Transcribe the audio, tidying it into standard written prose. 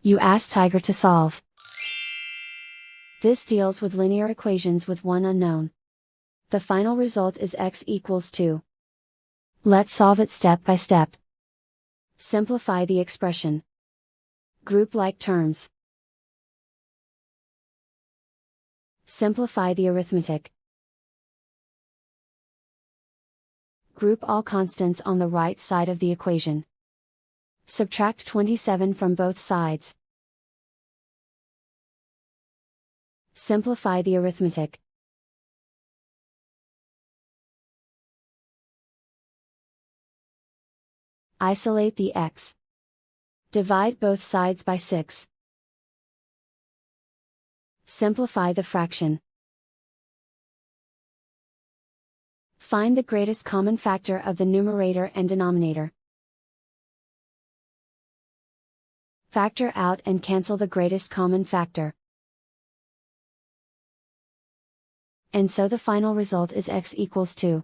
You ask Tiger to solve. This deals with linear equations with one unknown. The final result is x equals 2. Let's solve it step by step. Simplify the expression. Group like terms. Simplify the arithmetic. Group all constants on the right side of the equation. Subtract 27 from both sides. Simplify the arithmetic. Isolate the x. Divide both sides by 6. Simplify the fraction. Find the greatest common factor of the numerator and denominator. Factor out and cancel the greatest common factor. And so the final result is x equals 2.